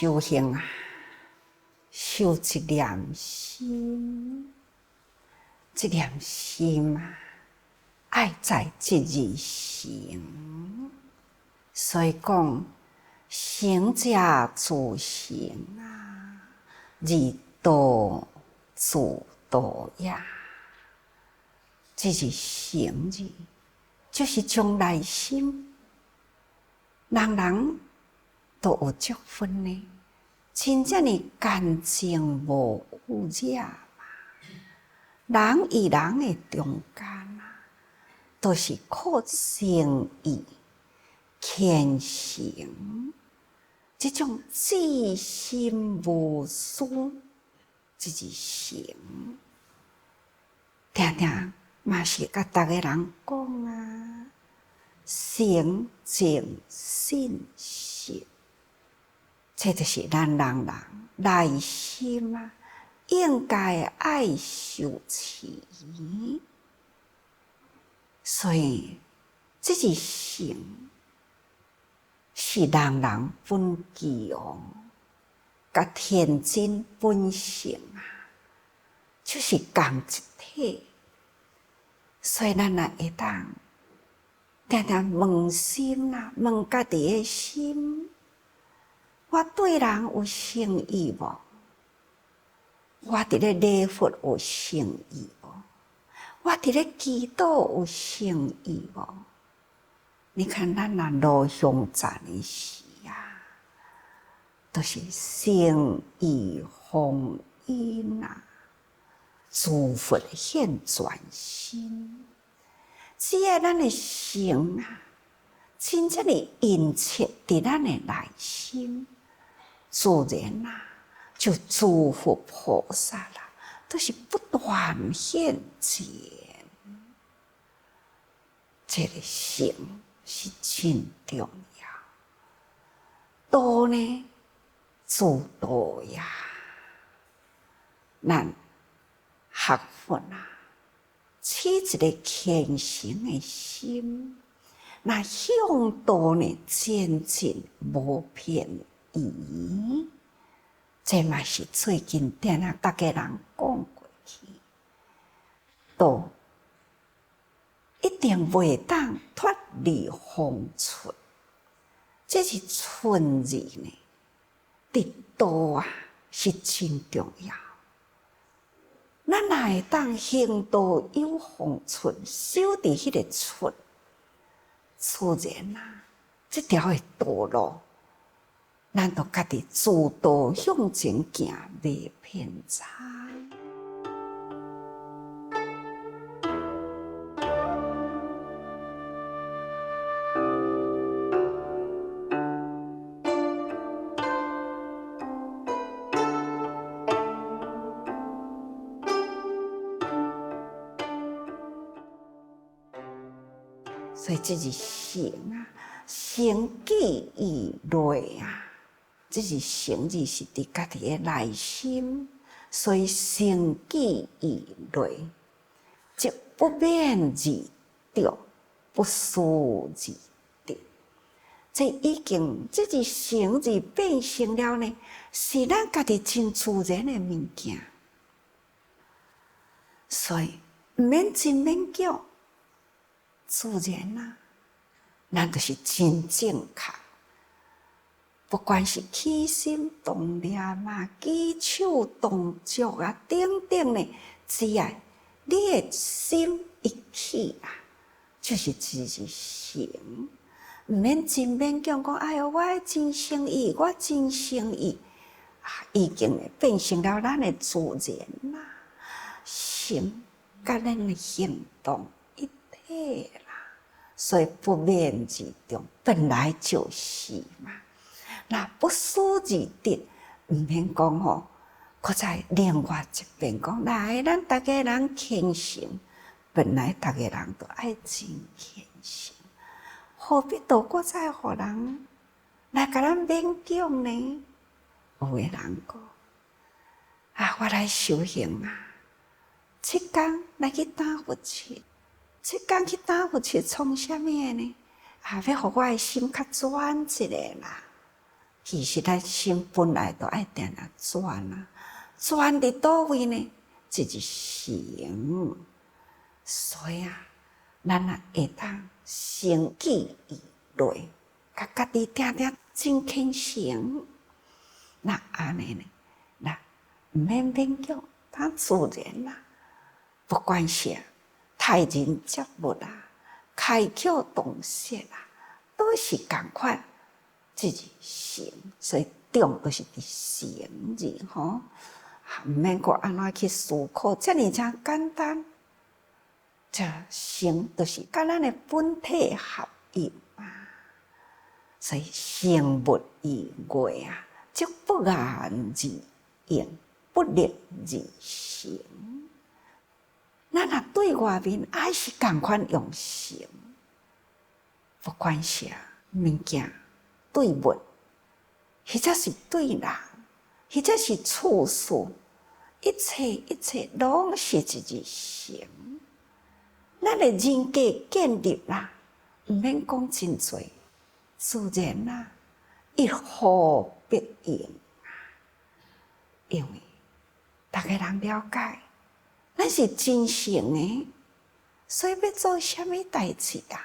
修行啊，修一念心，这念心啊，爱在即日行。所以讲，行者自行啊，日道自道呀。即日行日，就是将内心，人人都有足分呢。真正的干净无污染嘛，人与人的中间啊，都是靠诚意、虔诚，这种至心无私，这是行。常常嘛是甲逐个人讲啊，诚正信实。这就是咱人内心啊，应该爱修持。所以，这是行，是人人本具甲天真本性啊，就是共一体。所以，咱也会当常常问心啊，问家己的心。我对人有诚意无？我伫咧礼佛有诚意无？我伫咧祈祷有诚意无？你看咱若路向站的时啊，都是诚意奉因啊，诸佛现全身。只要咱的心啊，真正的印切伫咱的内心。自然啊，就诸佛菩萨啦，都是不断现前。这个行是真重要。道呢，自道呀。咱学佛啊，起一个虔诚的心，那向道呢，前进无偏移，这嘛是最近定啊，大家人讲过去，道一定袂当脱离方寸，这是寸字呢。伫道啊，是真重要。咱哪会当行道有方寸，守伫迄个寸，自然啊，这条的道路。咱都家己自导向前行，袂偏差。所以这是行啊，行记以内啊。这是诚字是伫家己的内心，所以诚记以内，即不免而得，不思而得。这已经，这是诚字变成了呢，是咱家己真自然的物件。所以毋免真勉强，自然啊，咱就是真正确。不管是起心动念啊、举手动作啊等等呢，只要你的心一起啊，就是只是行，毋免真勉强讲，哎哟，我真诚意，我真诚意啊，已经变成了咱的自然啦，心甲咱的行动一体啦，所以不免而中，本来就是嘛。那不思而得，毋免讲吼，搁再另外一边讲，来，咱大家人虔诚，本来大家人都爱真虔诚，何必都搁再互人来甲咱勉强呢？有个人讲，啊，我来修行啊，这天来去打佛七，这天去打佛七，创啥物呢？啊，要互我的心较转一下啦。其实咱心本来就爱定定转啊，转伫倒位呢？就是行。所以啊，咱也会当生记以来，甲家己定定真虔诚。那安尼呢？那毋免勉强，当自然啦。不管是待人接物啦，开口动舌啦，都是共款，自己行。所以重就是伫行字吼，毋免过安怎去思考，遮尔真简单。这行就是甲咱的本体合一嘛。所以行物以外啊，即不言而应，不立而行。咱若对外面还是共款用行，不管是物件、对物，或者是对人，或者是处事，一切拢是一日行。咱的人格建立啦，毋免讲真多，自然啦，一呼百应啊。因为大家人了解，咱是真诚的，所以要做什么代志啊？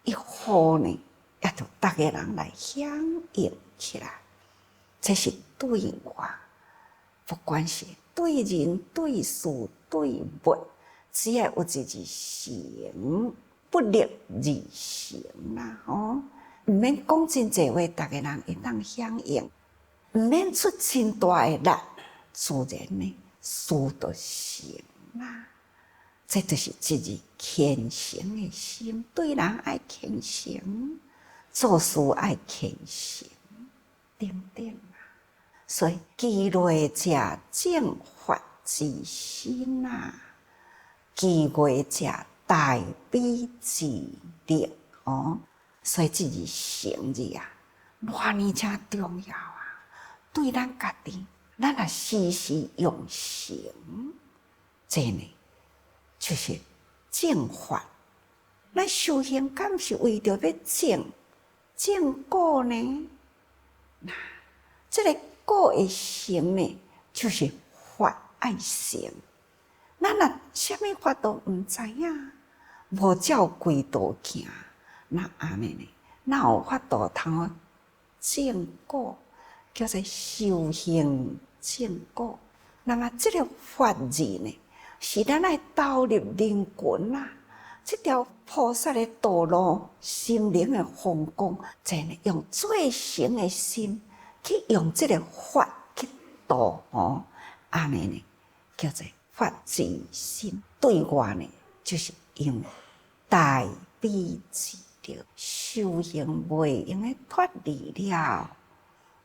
一呼呢，也就大家人来响应起来。这是对外，不管是对人、对事、对物。只要有一日行，不立而行啦，吼！毋免讲真济话，逐个人会当响应，毋免出真大的力，自然呢，事就成啦。这就是一日虔诚的心，对人爱虔诚，做事爱虔诚，等等啊。所以积累者正法之心啊。积月者大悲之力哦，所以这是行日啊，偌尼真重要啊！对咱家己，咱也时时用行，这呢就是正法。咱修行敢是为着要正果呢？那这个果的行呢，就是法爱行。咱若什么法都毋知影，无照规道行，那安尼呢？哪有法度通正果？叫做修行正果。那么这个法字呢，是咱来导入人群啊，这条菩萨的道路，心灵的风光，真呢用最诚的心去用这个法去度哦，安尼呢叫做。发自心对外呢，就是用大悲之力修行，袂用的脱离了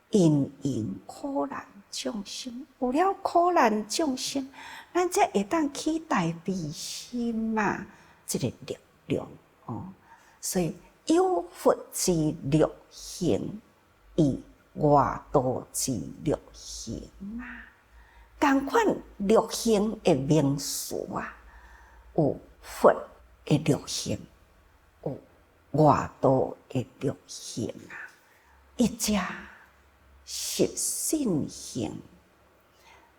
因缘苦难众生。有了苦难众生，咱才会当起大悲心嘛，这个力量哦。所以有佛之力行，以外道之力行啊。同款六行的名词啊，有佛的六行，有外道的六行啊。一者十信行，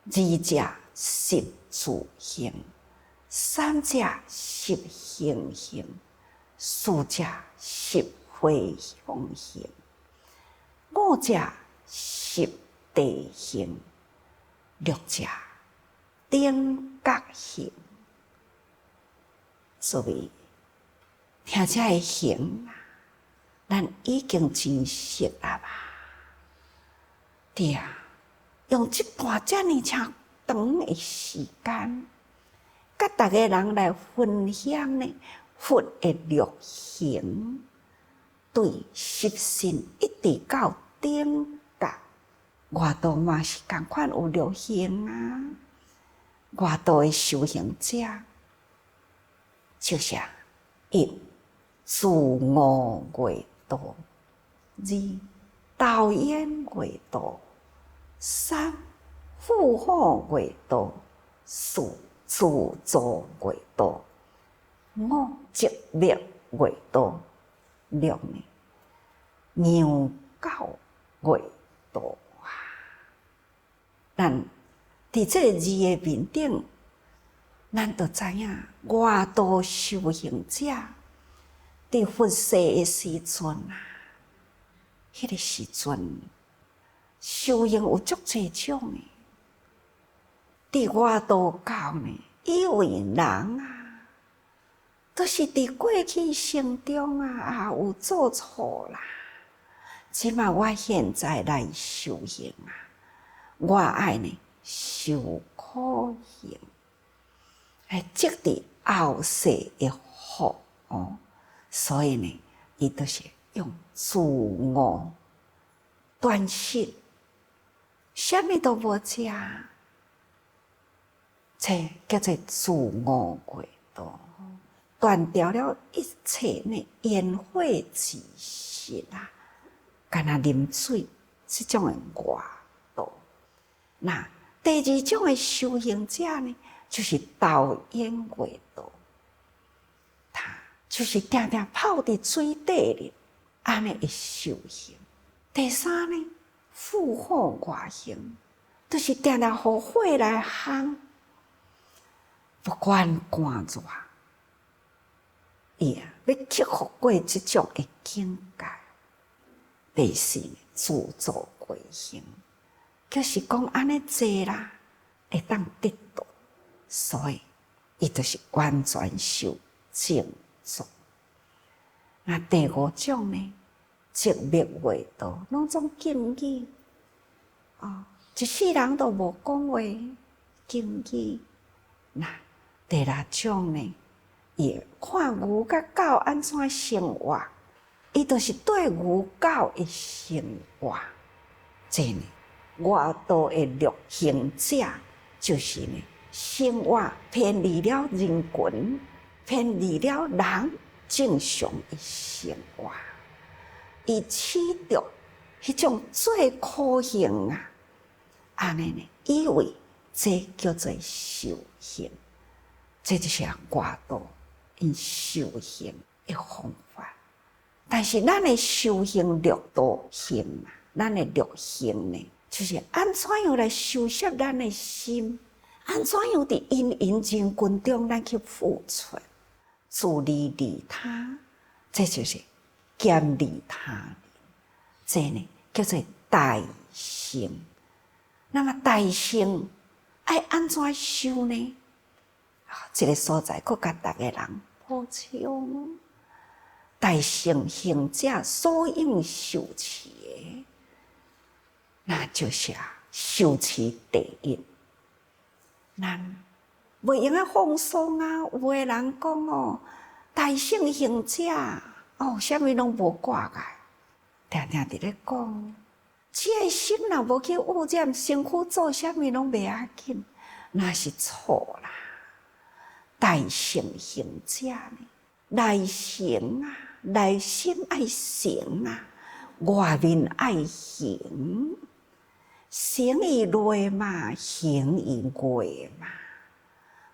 二者十住行，三者十行行，四者十回向行，五者十地行。六者顶觉行，所以听这个行啊，咱已经真熟了吧？对啊，用这段这么长的时间，甲大家人来分享呢，佛的六行，对十信一直到顶觉。外道嘛是同款有六行啊，外道的修行者，就是一自我外道，二导演外道，三护法外道，四自助外道，五寂灭外道，六呢牛狗外道啊！咱伫这个字的面顶，咱就知影外道修行者伫佛世的时阵啊，迄个时阵修行有足侪种的。伫外道教呢，以为人啊，都是伫过去生中啊，也有做错啦。即嘛，我现在来修行啊，我爱呢受苦行，积伫后世的福哦。所以呢，伊都是用自我断食，啥物都无食，这叫做自我过度，断掉了一切呢烟火之食啊，干那啉水这种的外道。那第二种的修行者呢，就是导烟外道，他就是定定泡伫水底里，安尼的修行。第三呢，复火外行，就是定定互火来烘，不管寒热，伊要克服过即种的境界。第四，自作过行，就是讲安尼做啦，会当得道，所以伊就是完全受正宗。那第五种呢，寂灭外道，拢总禁语一世人都无讲话，禁语。那第六种呢，伊看牛甲狗安怎生活，伊就是对牛狗的生活。这呢，外道的六行者，就是呢，生活偏离了人群，偏离了人正常的生活，伊取得迄种最苦行啊，安尼呢，以为这叫做修行，这就是外道因修行的方法。但是咱的修行六道行啊，咱的六行呢，就是安怎样来修摄咱的心，安怎样伫因缘人群中咱去付出，自利利他，这就是兼利他人，这呢叫做大乘。那么大乘爱安怎修呢？这个所在，佫甲大家人补充。大乘行者所应受持的，那就是受持第一。咱袂用放松啊！有个人讲大乘行者啥物拢无挂碍，定定伫咧讲，这个心若无去污染身躯，做啥物拢袂要紧，那是错啦。大乘行者呢，内行啊！内心爱行啊，外面爱行，行于内嘛，行于外嘛，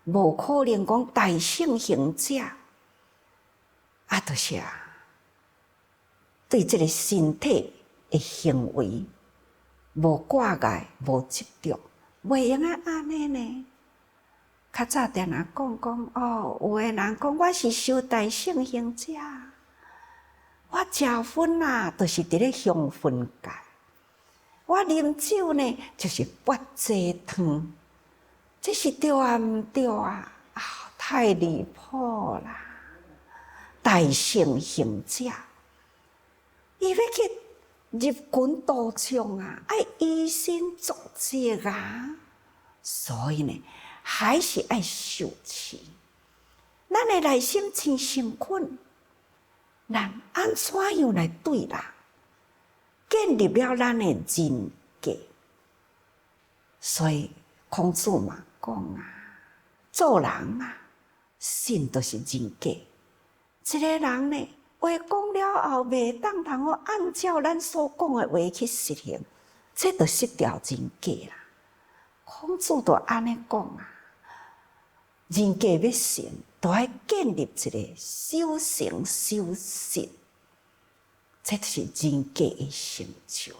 无可能讲大乘行者就是对这个身体的行为无挂碍、无执着，袂用安尼呢。较早定定讲有个人讲我是修大乘行者。我食薰啊，就是伫咧香薰界；我啉酒呢，就是拔济汤。这是对啊，毋对啊？太离谱啦！大乘行者，伊要去入群道场啊，爱以身作则啊，所以呢，还是爱受持。咱的内心真诚恳。咱安怎样来对人，建立了咱的人格。所以孔子嘛讲做人信就是人格。一个人呢，话讲了后，袂当通按照咱所讲的话去实行，这就失掉人格啦。孔子就安尼讲人格要成，就要建立一个修成修实，这就是人格的成就。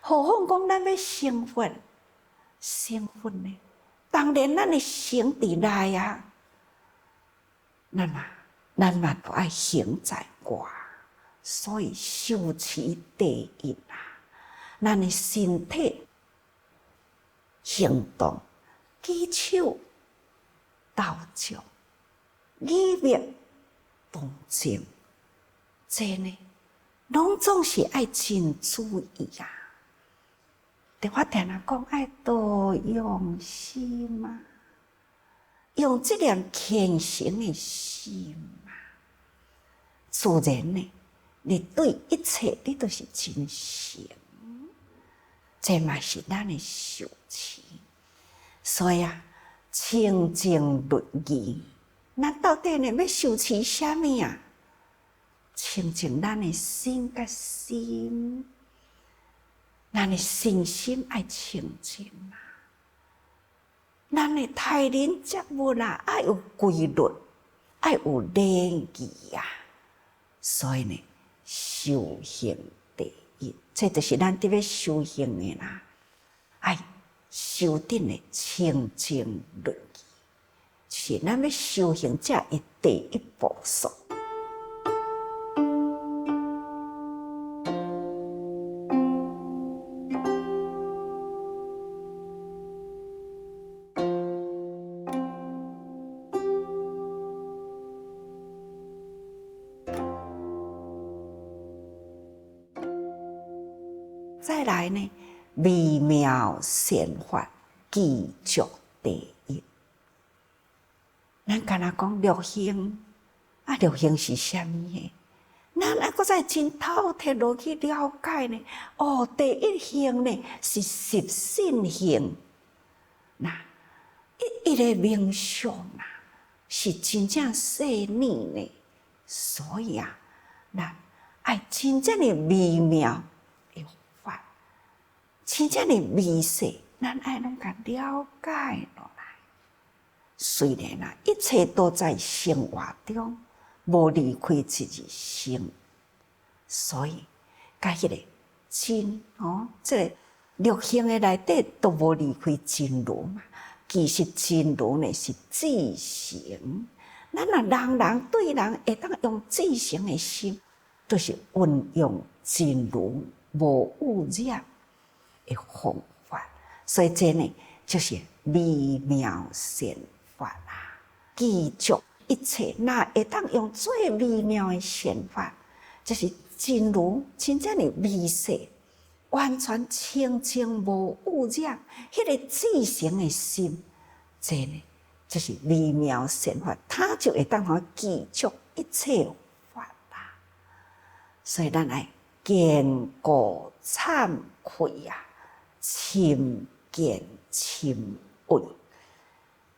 何况讲咱要成佛，成佛呢？当然咱的行伫内啊，咱嘛都爱行在外，所以修持第一啊。咱的身体行动、举手投足、语言动静，这呢，拢总是爱真注意啊。我定定讲爱多用心嘛，用这样虔诚的心嘛，自然呢，你对一切你都是真诚。这嘛是咱的修持，所以啊，清净律仪，咱到底呢要修持什么啊？清净咱的心甲心。咱的心爱清净啊，咱的待人接物啊，爱有规律，爱有礼仪啊。所以呢，修行第一，这就是咱伫咧修行的啦，爱修定的清净律仪，是咱要修行者的第一步骤。再来呢，微妙善法，具足第一。咱敢若讲六行，六行是啥物个？咱还搁再真透彻落去了解呢。第一行呢是十信行，一个名相啊，是真正细腻呢。所以啊，咱爱真正的微妙。真正的微细，咱爱拢甲了解落来。虽然啊，一切都在生活中，无离开一日生，所以甲迄个真这个六行的内底都无离开真如嘛。其实真如呢是至诚，咱若人对人会当用至诚的心，就是运用真如无污染的方法，所以这呢就是微妙善法啊，具足一切，那会当用最微妙的善法，就是真如真正的微细，完全清净无污染，迄个至诚的心，这呢就是微妙善法，它就会当具足一切法啦。所以咱来坚固忏悔啊，深见深畏，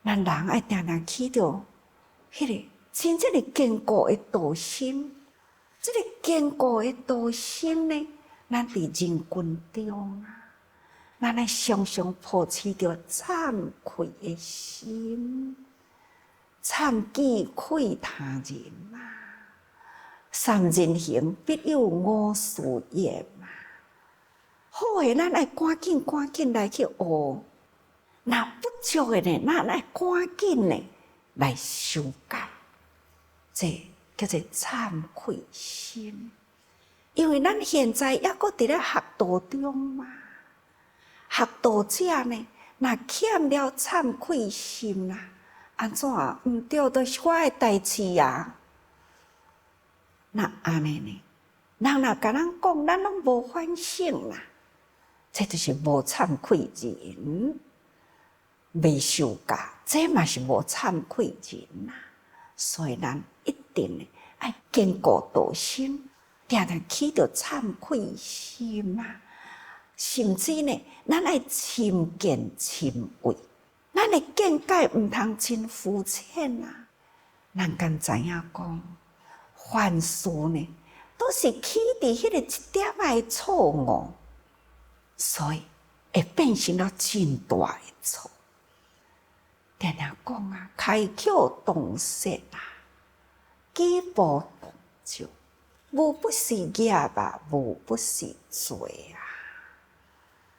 咱人爱定定起着迄个真正的坚固的道心。这个坚固的道心呢，咱伫人群中啊，咱来常常保持着忏悔的心，忏己愧他人啊。三人行，必有我师焉嘛。好诶，咱爱赶紧来去学；那不足诶呢，咱爱赶紧呢来修改。这叫做忏悔心。因为咱现在抑搁伫咧学道中嘛，学道者呢，若欠了忏悔心啦，安怎毋对？都是我诶代志啊。那安尼呢？人若甲咱讲，咱拢无反省啦。这就是无忏愧人，未受教，这嘛是无忏愧人呐。所以咱一定呢爱坚固道心，定定起着忏悔心啊。甚至呢，咱爱深见深畏，咱的见解毋通真肤浅啊。咱敢知影讲，凡事呢都是起伫迄个一点仔的错误。所以会变成了真大的错。定定讲啊，开口动舌啊，举步动足，无不是业啊，无不是罪啊。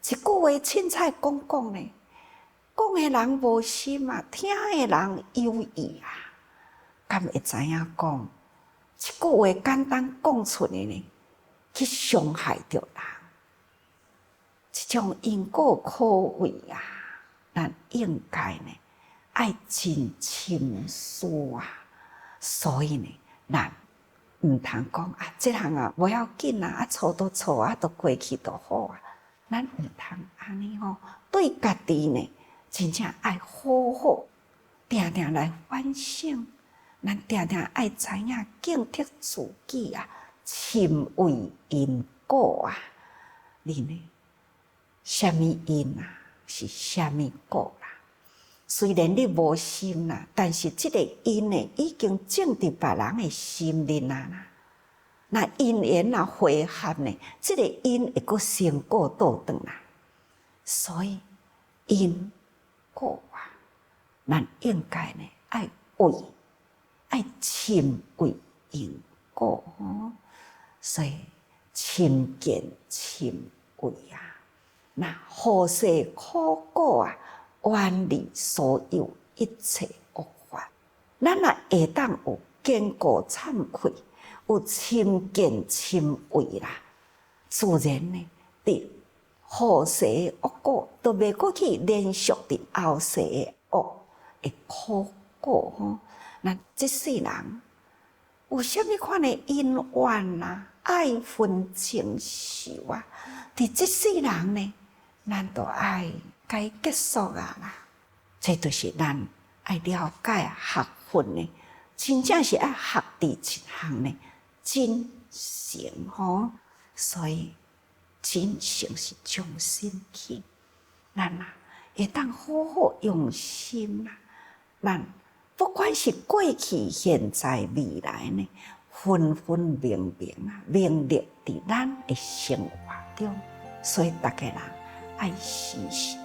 一句话凊彩讲呢，讲的人无心啊，听的人有意啊，敢会知影讲一句话简单讲出来呢，去伤害着人。这种因果可畏啊，咱应该呢爱真深思啊。所以呢，咱唔通讲啊，这项啊不要紧啊，错都错啊，都过去就好啊。咱唔通安尼吼，对家己呢，真正爱好好，定定来反省。咱定定爱知影警惕自己啊，深为因果啊。你呢？什么因啊？是什么果啦？虽然你无心啦，但是这个因呢，已经种伫别人的心里啦。那因缘啊汇合呢，这个因会个成果倒转啦。所以因果啊，咱应该呢爱深为因果吼。所以深见深为啊。那何世苦果啊，远离所有一切恶法。咱若会当有坚固忏悔，有深见深为啦，自然呢，伫后世的恶果都袂过去连续伫后世的恶的苦果吼。那这世人有啥物款的因缘啊、爱恨情仇啊，伫这世人呢？咱都爱该结束啊啦，这就是咱爱了解学佛呢，真正是爱学伫一项呢真诚吼。所以真诚是从心起，咱啊会当好好用心啦。咱不管是过去、现在、未来呢，分分明明啊，明历伫咱的生活中，所以大家人。爱惜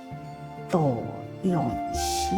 多用心。